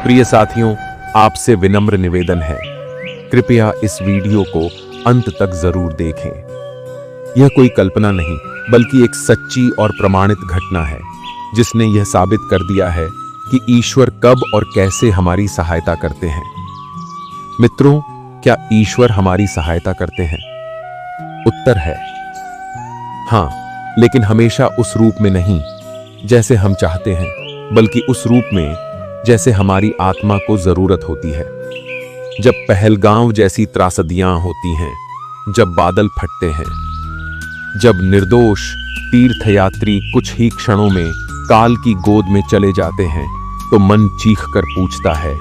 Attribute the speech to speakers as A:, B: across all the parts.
A: प्रिय साथियों, आपसे विनम्र निवेदन है, कृपया इस वीडियो को अंत तक जरूर देखें। यह कोई कल्पना नहीं बल्कि एक सच्ची और प्रमाणित घटना है जिसने यह साबित कर दिया है कि ईश्वर कब और कैसे हमारी सहायता करते हैं। मित्रों, क्या ईश्वर हमारी सहायता करते हैं? उत्तर है हां, लेकिन हमेशा उस रूप में नहीं जैसे हम चाहते हैं, बल्कि उस रूप में जैसे हमारी आत्मा को जरूरत होती है। जब पहलगांव जैसी त्रासदियां होती हैं, जब बादल फटते हैं, जब निर्दोष तीर्थयात्री कुछ ही क्षणों में काल की गोद में चले जाते हैं, तो मन चीख कर पूछता है,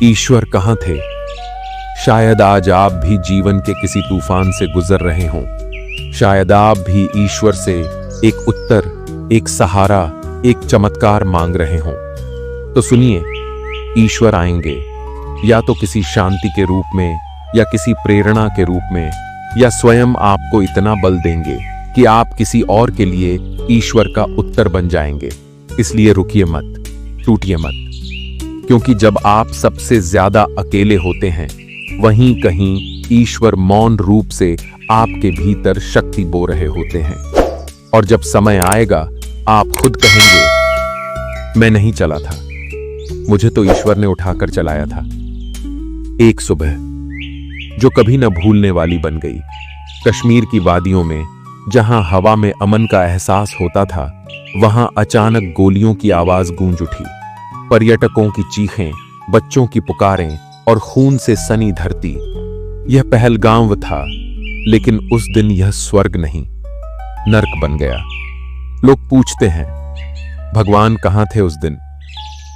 A: ईश्वर कहां थे? शायद आज आप भी जीवन के किसी तूफान से गुजर रहे हों। शायद आप भी ईश्वर से एक उत्तर, एक सहारा, एक चमत्कार मांग रहे हों। तो सुनिए, ईश्वर आएंगे या तो किसी शांति के रूप में, या किसी प्रेरणा के रूप में, या स्वयं आपको इतना बल देंगे कि आप किसी और के लिए ईश्वर का उत्तर बन जाएंगे। इसलिए रुकिए मत, टूटिए मत, क्योंकि जब आप सबसे ज्यादा अकेले होते हैं, वहीं कहीं ईश्वर मौन रूप से आपके भीतर शक्ति बो रहे होते हैं। और जब समय आएगा, आप खुद कहेंगे, मैं नहीं चला था, मुझे तो ईश्वर ने उठाकर चलाया था। एक सुबह जो कभी न भूलने वाली बन गई। कश्मीर की वादियों में, जहां हवा में अमन का एहसास होता था, वहां अचानक गोलियों की आवाज गूंज उठी। पर्यटकों की चीखें, बच्चों की पुकारें और खून से सनी धरती। यह पहलगांव था, लेकिन उस दिन यह स्वर्ग नहीं, नर्क बन गया। लोग पूछते हैं, भगवान कहां थे उस दिन?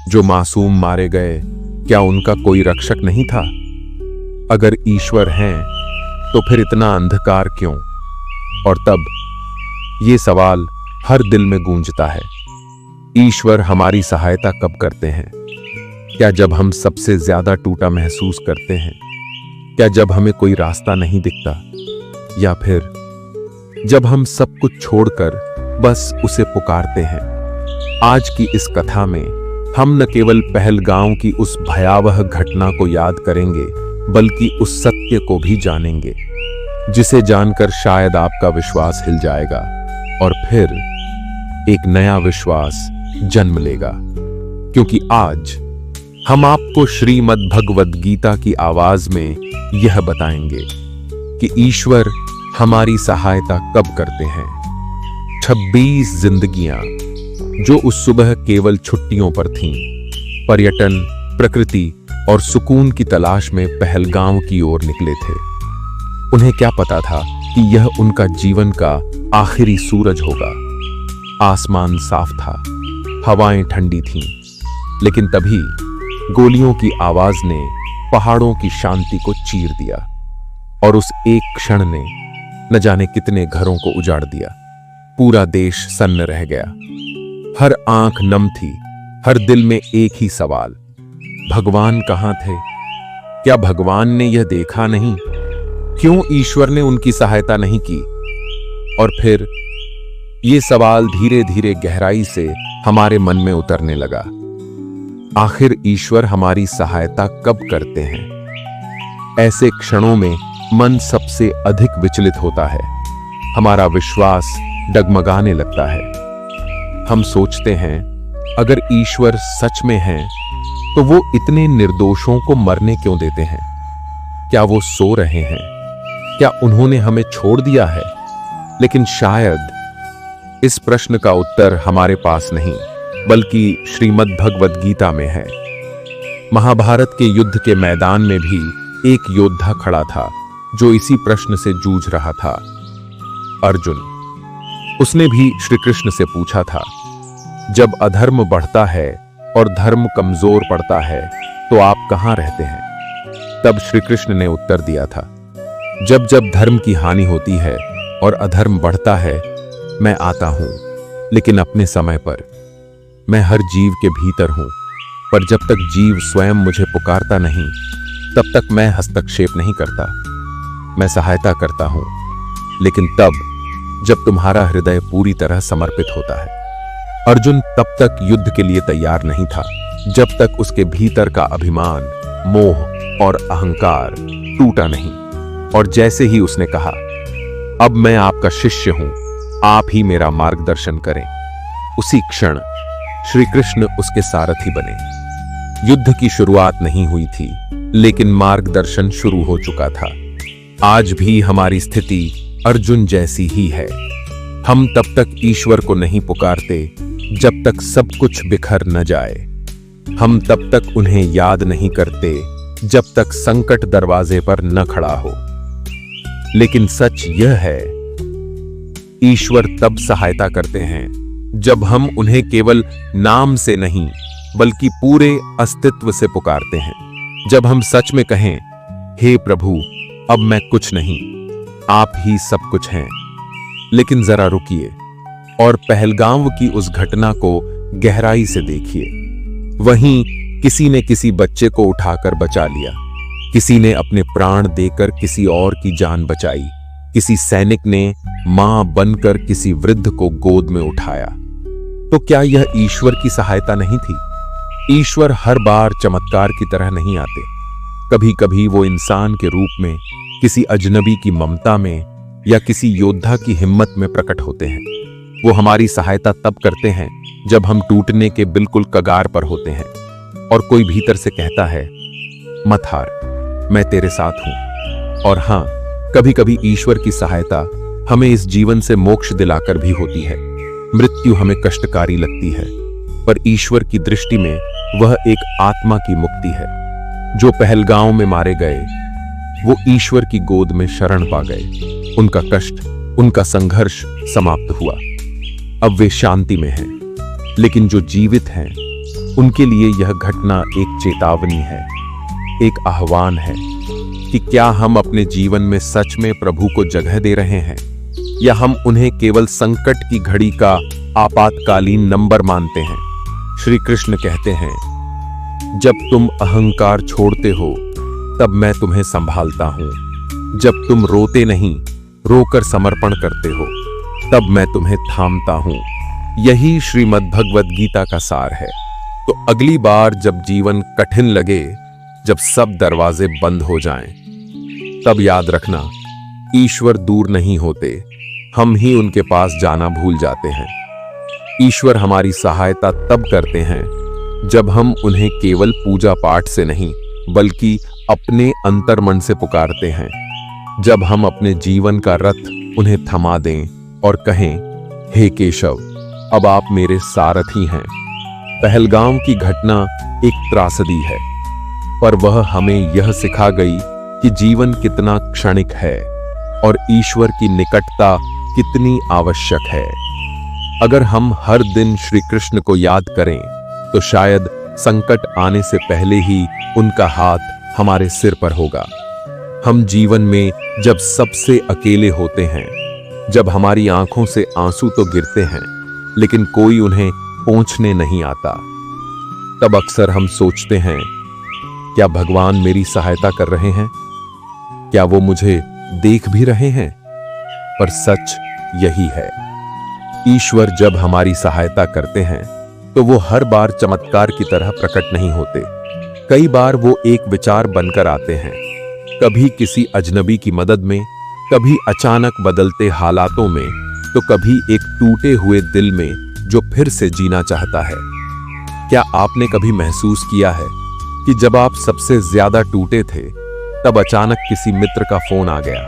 A: जो मासूम मारे गए, क्या उनका कोई रक्षक नहीं था? अगर ईश्वर हैं, तो फिर इतना अंधकार क्यों? और तब ये सवाल हर दिल में गूंजता है, ईश्वर हमारी सहायता कब करते हैं? क्या जब हम सबसे ज्यादा टूटा महसूस करते हैं? क्या जब हमें कोई रास्ता नहीं दिखता? या फिर जब हम सब कुछ छोड़कर बस उसे पुकारते हैं? आज की इस कथा में हम न केवल पहलगांव की उस भयावह घटना को याद करेंगे, बल्कि उस सत्य को भी जानेंगे, जिसे जानकर शायद आपका विश्वास हिल जाएगा और फिर एक नया विश्वास जन्म लेगा। क्योंकि आज हम आपको श्रीमद् भगवद गीता की आवाज में यह बताएंगे कि ईश्वर हमारी सहायता कब करते हैं। 26 जिंदगियां जो उस सुबह केवल छुट्टियों पर थीं, पर्यटन, प्रकृति और सुकून की तलाश में पहलगांव की ओर निकले थे। उन्हें क्या पता था कि यह उनका जीवन का आखिरी सूरज होगा। आसमान साफ था, हवाएं ठंडी थीं, लेकिन तभी गोलियों की आवाज ने पहाड़ों की शांति को चीर दिया, और उस एक क्षण ने न जाने कितने घरों को उजाड़ दिया। पूरा देश सन्न रह गया, हर आंख नम थी, हर दिल में एक ही सवाल, भगवान कहां थे? क्या भगवान ने यह देखा नहीं? क्यों ईश्वर ने उनकी सहायता नहीं की? और फिर ये सवाल धीरे धीरे गहराई से हमारे मन में उतरने लगा। आखिर ईश्वर हमारी सहायता कब करते हैं? ऐसे क्षणों में मन सबसे अधिक विचलित होता है, हमारा विश्वास डगमगाने लगता है। हम सोचते हैं, अगर ईश्वर सच में हैं, तो वो इतने निर्दोषों को मरने क्यों देते हैं? क्या वो सो रहे हैं? क्या उन्होंने हमें छोड़ दिया है? लेकिन शायद इस प्रश्न का उत्तर हमारे पास नहीं, बल्कि श्रीमद् भगवद गीता में है। महाभारत के युद्ध के मैदान में भी एक योद्धा खड़ा था जो इसी प्रश्न से जूझ रहा था, अर्जुन। उसने भी श्री कृष्ण से पूछा था, जब अधर्म बढ़ता है और धर्म कमजोर पड़ता है, तो आप कहां रहते हैं? तब श्री कृष्ण ने उत्तर दिया था, जब जब धर्म की हानि होती है और अधर्म बढ़ता है, मैं आता हूं, लेकिन अपने समय पर। मैं हर जीव के भीतर हूं, पर जब तक जीव स्वयं मुझे पुकारता नहीं, तब तक मैं हस्तक्षेप नहीं करता। मैं सहायता करता हूं, लेकिन तब जब तुम्हारा हृदय पूरी तरह समर्पित होता है। अर्जुन तब तक युद्ध के लिए तैयार नहीं था जब तक उसके भीतर का अभिमान, मोह और अहंकार टूटा नहीं। और जैसे ही उसने कहा, अब मैं आपका शिष्य हूं, आप ही मेरा मार्गदर्शन करें, उसी क्षण श्री कृष्ण उसके सारथी बने। युद्ध की शुरुआत नहीं हुई थी, लेकिन मार्गदर्शन शुरू हो चुका था। आज भी हमारी स्थिति अर्जुन जैसी ही है। हम तब तक ईश्वर को नहीं पुकारते जब तक सब कुछ बिखर न जाए। हम तब तक उन्हें याद नहीं करते जब तक संकट दरवाजे पर न खड़ा हो। लेकिन सच यह है, ईश्वर तब सहायता करते हैं जब हम उन्हें केवल नाम से नहीं बल्कि पूरे अस्तित्व से पुकारते हैं। जब हम सच में कहें, हे प्रभु, अब मैं कुछ नहीं, आप ही सब कुछ हैं। लेकिन जरा रुकिए और पहलगाम की उस घटना को गहराई से देखिए। वहीं किसी ने किसी बच्चे को उठाकर बचा लिया, किसी ने अपने प्राण देकर किसी और की जान बचाई, किसी सैनिक ने मां बनकर किसी वृद्ध को गोद में उठाया। तो क्या यह ईश्वर की सहायता नहीं थी? ईश्वर हर बार चमत्कार की तरह नहीं आते। कभी कभी वो इंसान के रूप में, किसी अजनबी की ममता में या किसी योद्धा की हिम्मत में प्रकट होते हैं। वो हमारी सहायता तब करते हैं जब हम टूटने के बिल्कुल कगार पर होते हैं और कोई भीतर से कहता है, मत हार, मैं तेरे साथ हूं। और हां, कभी कभी ईश्वर की सहायता हमें इस जीवन से मोक्ष दिलाकर भी होती है। मृत्यु हमें कष्टकारी लगती है, पर ईश्वर की दृष्टि में वह एक आत्मा की मुक्ति है। जो पहलगांव में मारे गए, वो ईश्वर की गोद में शरण पा गए। उनका कष्ट, उनका संघर्ष समाप्त हुआ। अब वे शांति में हैं। लेकिन जो जीवित हैं, उनके लिए यह घटना एक चेतावनी है, एक आह्वान है कि क्या हम अपने जीवन में सच में प्रभु को जगह दे रहे हैं, या हम उन्हें केवल संकट की घड़ी का आपातकालीन नंबर मानते हैं। श्री कृष्ण कहते हैं, जब तुम अहंकार छोड़ते हो तब मैं तुम्हें संभालता हूं। जब तुम रोते नहीं, रोकर समर्पण करते हो, तब मैं तुम्हें थामता हूं। यही श्रीमद् भगवद गीता का सार है। तो अगली बार जब जीवन कठिन लगे, जब सब दरवाजे बंद हो जाएं, तब याद रखना, ईश्वर दूर नहीं होते, हम ही उनके पास जाना भूल जाते हैं। ईश्वर हमारी सहायता तब करते हैं जब हम उन्हें केवल पूजा पाठ से नहीं बल्कि अपने अंतर्मन से पुकारते हैं। जब हम अपने जीवन का रथ उन्हें थमा दें और कहें, हे केशव, अब आप मेरे सारथी हैं। पहलगाम की घटना एक त्रासदी है, पर वह हमें यह सिखा गई कि जीवन कितना क्षणिक है और ईश्वर की निकटता कितनी आवश्यक है। अगर हम हर दिन श्री कृष्ण को याद करें, तो शायद संकट आने से पहले ही उनका हाथ हमारे सिर पर होगा। हम जीवन में जब सबसे अकेले होते हैं, जब हमारी आंखों से आंसू तो गिरते हैं, लेकिन कोई उन्हें पोंछने नहीं आता, तब अक्सर हम सोचते हैं, क्या भगवान मेरी सहायता कर रहे हैं? क्या वो मुझे देख भी रहे हैं? पर सच यही है, ईश्वर जब हमारी सहायता करते हैं तो वो हर बार चमत्कार की तरह प्रकट नहीं होते। कई बार वो एक विचार बनकर आते हैं, कभी किसी अजनबी की मदद में, कभी अचानक बदलते हालातों में, तो कभी एक टूटे हुए दिल में जो फिर से जीना चाहता है। क्या आपने कभी महसूस किया है कि जब आप सबसे ज्यादा टूटे थे, तब अचानक किसी मित्र का फोन आ गया,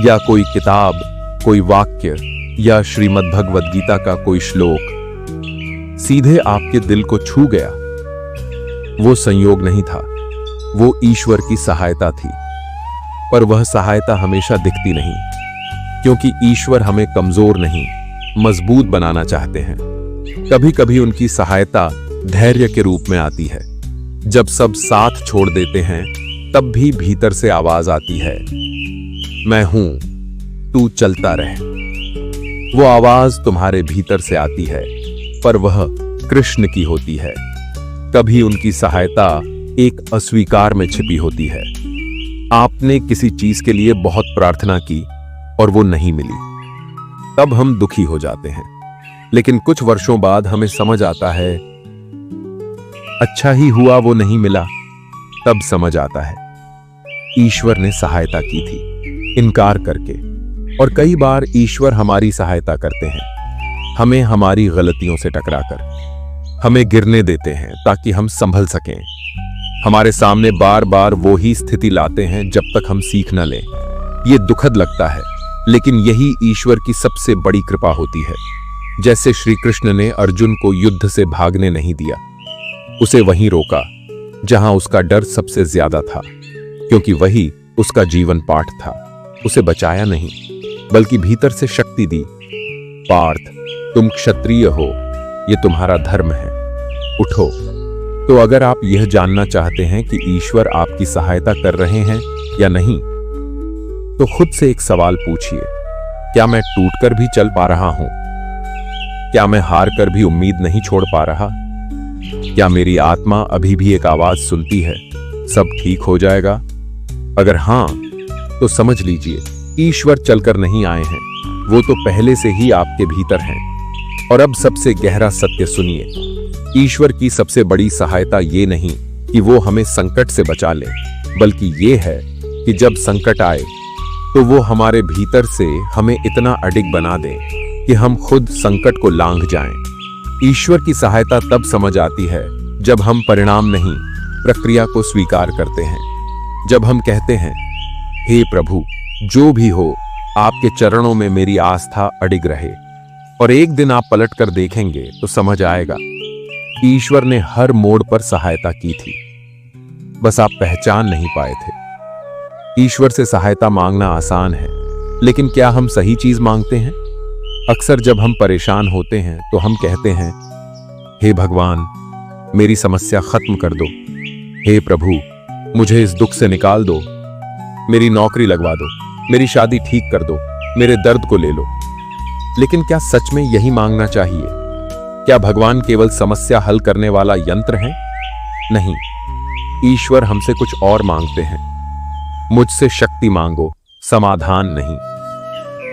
A: या कोई किताब, कोई वाक्य, या श्रीमद् भगवद गीता का कोई श्लोक सीधे आपके दिल को छू गया? वो संयोग नहीं था, वो ईश्वर की सहायता थी। पर वह सहायता हमेशा दिखती नहीं, क्योंकि ईश्वर हमें कमजोर नहीं, मजबूत बनाना चाहते हैं। कभी कभी उनकी सहायता धैर्य के रूप में आती है। जब सब साथ छोड़ देते हैं, तब भी भीतर से आवाज आती है, मैं हूं, तू चलता रह। वो आवाज तुम्हारे भीतर से आती है, पर वह कृष्ण की होती है। कभी उनकी सहायता एक अस्वीकार में छिपी होती है। आपने किसी चीज के लिए बहुत प्रार्थना की और वो नहीं मिली, तब हम दुखी हो जाते हैं। लेकिन कुछ वर्षों बाद हमें समझ आता है, अच्छा ही हुआ वो नहीं मिला। तब समझ आता है ईश्वर ने सहायता की थी इनकार करके। और कई बार ईश्वर हमारी सहायता करते हैं, हमें हमारी गलतियों से टकराकर। हमें गिरने देते हैं ताकि हम संभल सकें। हमारे सामने बार बार वो ही स्थिति लाते हैं जब तक हम सीख न लें। ये दुखद लगता है, लेकिन यही ईश्वर की सबसे बड़ी कृपा होती है। जैसे श्री कृष्ण ने अर्जुन को युद्ध से भागने नहीं दिया, उसे वहीं रोका जहां उसका डर सबसे ज्यादा था, क्योंकि वही उसका जीवन पाठ था। उसे बचाया नहीं, बल्कि भीतर से शक्ति दी। पार्थ, तुम क्षत्रिय हो, ये तुम्हारा धर्म है, उठो। तो अगर आप यह जानना चाहते हैं कि ईश्वर आपकी सहायता कर रहे हैं या नहीं, तो खुद से एक सवाल पूछिए, क्या मैं टूटकर भी चल पा रहा हूं? क्या मैं हार कर भी उम्मीद नहीं छोड़ पा रहा? क्या मेरी आत्मा अभी भी एक आवाज सुनती है, सब ठीक हो जाएगा? अगर हां, तो समझ लीजिए ईश्वर चलकर नहीं आए हैं, वो तो पहले से ही आपके भीतर हैं। और अब सबसे गहरा सत्य सुनिए, ईश्वर की सबसे बड़ी सहायता ये नहीं कि वो हमें संकट से बचा ले, बल्कि ये है कि जब संकट आए तो वो हमारे भीतर से हमें इतना अडिग बना दे कि हम खुद संकट को लांघ जाएं। ईश्वर की सहायता तब समझ आती है जब हम परिणाम नहीं, प्रक्रिया को स्वीकार करते हैं। जब हम कहते हैं, हे प्रभु, जो भी हो, आपके चरणों में मेरी आस्था अडिग रहे। और एक दिन आप पलट कर देखेंगे तो समझ आएगा, ईश्वर ने हर मोड़ पर सहायता की थी, बस आप पहचान नहीं पाए थे। ईश्वर से सहायता मांगना आसान है, लेकिन क्या हम सही चीज मांगते हैं? अक्सर जब हम परेशान होते हैं तो हम कहते हैं, हे भगवान, मेरी समस्या खत्म कर दो। हे प्रभु, मुझे इस दुख से निकाल दो। मेरी नौकरी लगवा दो, मेरी शादी ठीक कर दो, मेरे दर्द को ले लो। लेकिन क्या सच में यही मांगना चाहिए? क्या भगवान केवल समस्या हल करने वाला यंत्र है? नहीं, ईश्वर हमसे कुछ और मांगते हैं। मुझसे शक्ति मांगो, समाधान नहीं।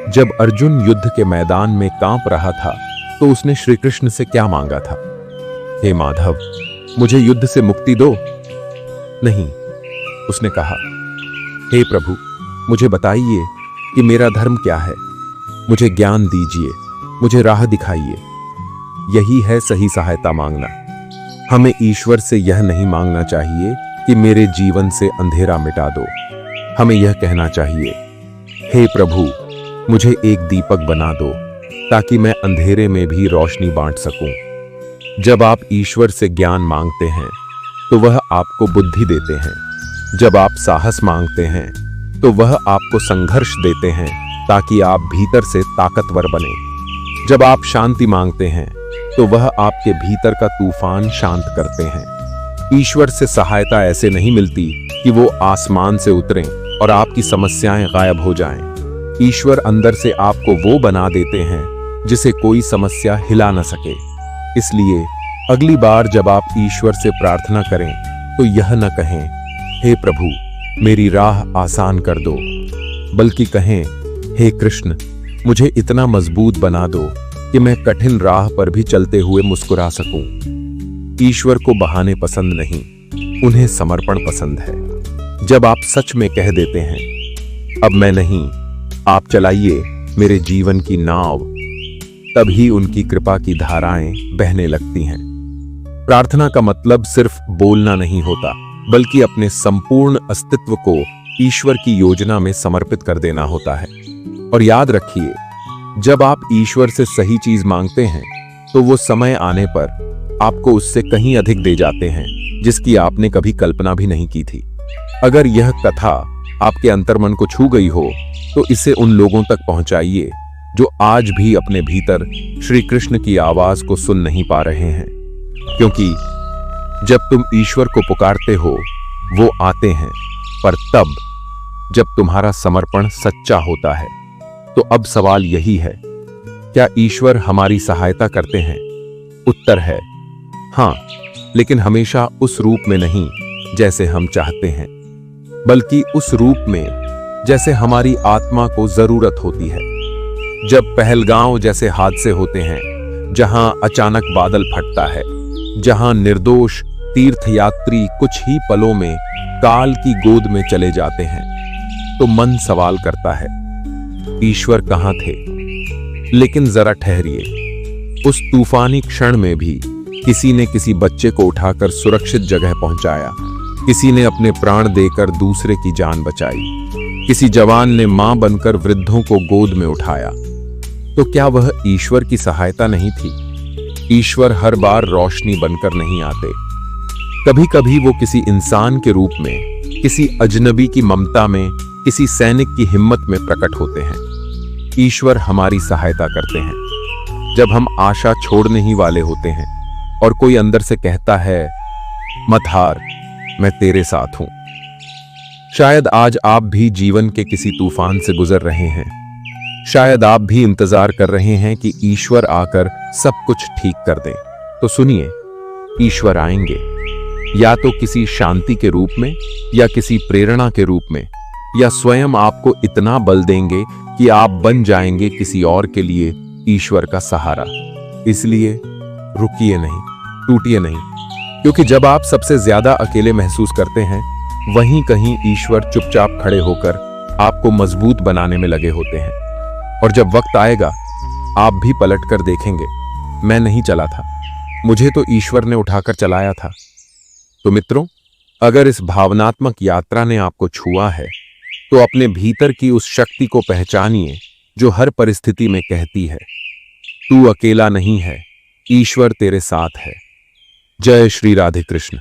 A: जब अर्जुन युद्ध के मैदान में कांप रहा था तो उसने श्री कृष्ण से क्या मांगा था? हे माधव, मुझे युद्ध से मुक्ति दो। नहीं, उसने कहा, हे प्रभु, मुझे बताइए कि मेरा धर्म क्या है। मुझे ज्ञान दीजिए, मुझे राह दिखाइए। यही है सही सहायता मांगना। हमें ईश्वर से यह नहीं मांगना चाहिए कि मेरे जीवन से अंधेरा मिटा दो। हमें यह कहना चाहिए, हे प्रभु, मुझे एक दीपक बना दो ताकि मैं अंधेरे में भी रोशनी बांट सकूं। जब आप ईश्वर से ज्ञान मांगते हैं तो वह आपको बुद्धि देते हैं। जब आप साहस मांगते हैं तो वह आपको संघर्ष देते हैं ताकि आप भीतर से ताकतवर बने। जब आप शांति मांगते हैं तो वह आपके भीतर का तूफान शांत करते हैं। ईश्वर से सहायता ऐसे नहीं मिलती कि वो आसमान से उतरें और आपकी समस्याएं गायब हो जाएं। ईश्वर अंदर से आपको वो बना देते हैं जिसे कोई समस्या हिला न सके। इसलिए अगली बार जब आप ईश्वर से प्रार्थना करें तो यह न कहें, हे प्रभु, मेरी राह आसान कर दो, बल्कि कहें, हे कृष्ण, मुझे इतना मजबूत बना दो कि मैं कठिन राह पर भी चलते हुए मुस्कुरा सकूं। ईश्वर को बहाने पसंद नहीं, उन्हें समर्पण पसंद है। जब आप सच में कह देते हैं, अब मैं नहीं, आप चलाइए मेरे जीवन की नाव, तभी उनकी कृपा की धाराएं बहने लगती हैं। प्रार्थना का मतलब सिर्फ बोलना नहीं होता, बल्कि अपने संपूर्ण अस्तित्व को ईश्वर की योजना में समर्पित कर देना होता है। और याद रखिए, जब आप ईश्वर से सही चीज मांगते हैं तो वो समय आने पर आपको उससे कहीं अधिक दे जाते हैं जिसकी आपने कभी कल्पना भी नहीं की थी। अगर यह कथा आपके अंतर्मन को छू गई हो तो इसे उन लोगों तक पहुंचाइए जो आज भी अपने भीतर श्री कृष्ण की आवाज को सुन नहीं पा रहे हैं। क्योंकि जब तुम ईश्वर को पुकारते हो वो आते हैं, पर तब जब तुम्हारा समर्पण सच्चा होता है। तो अब सवाल यही है, क्या ईश्वर हमारी सहायता करते हैं? उत्तर है हां, लेकिन हमेशा उस रूप में नहीं जैसे हम चाहते हैं, बल्कि उस रूप में जैसे हमारी आत्मा को जरूरत होती है। जब पहलगांव जैसे हादसे होते हैं जहां अचानक बादल फटता है, जहां निर्दोष तीर्थयात्री कुछ ही पलों में काल की गोद में चले जाते हैं, तो मन सवाल करता है, ईश्वर कहां थे? लेकिन जरा ठहरिए, उस तूफानी क्षण में भी किसी ने किसी बच्चे को उठाकर सुरक्षित जगह पहुंचाया, किसी ने अपने प्राण देकर दूसरे की जान बचाई, किसी जवान ने मां बनकर वृद्धों को गोद में उठाया। तो क्या वह ईश्वर की सहायता नहीं थी? ईश्वर हर बार रोशनी बनकर नहीं आते। कभी कभी वो किसी इंसान के रूप में, किसी अजनबी की ममता में, किसी सैनिक की हिम्मत में प्रकट होते हैं। ईश्वर हमारी सहायता करते हैं जब हम आशा छोड़ने ही वाले होते हैं और कोई अंदर से कहता है, मत हार, मैं तेरे साथ हूं। शायद आज आप भी जीवन के किसी तूफान से गुजर रहे हैं। शायद आप भी इंतजार कर रहे हैं कि ईश्वर आकर सब कुछ ठीक कर दे। तो सुनिए, ईश्वर आएंगे, या तो किसी शांति के रूप में, या किसी प्रेरणा के रूप में, या स्वयं आपको इतना बल देंगे कि आप बन जाएंगे किसी और के लिए ईश्वर का सहारा। इसलिए रुकिए नहीं, टूटिए नहीं, क्योंकि जब आप सबसे ज्यादा अकेले महसूस करते हैं, वहीं कहीं ईश्वर चुपचाप खड़े होकर आपको मजबूत बनाने में लगे होते हैं। और जब वक्त आएगा, आप भी पलट कर देखेंगे, मैं नहीं चला था, मुझे तो ईश्वर ने उठाकर चलाया था। तो मित्रों, अगर इस भावनात्मक यात्रा ने आपको छुआ है, तो अपने भीतर की उस शक्ति को पहचानिए जो हर परिस्थिति में कहती है, तू अकेला नहीं है, ईश्वर तेरे साथ है। जय श्री राधे कृष्ण।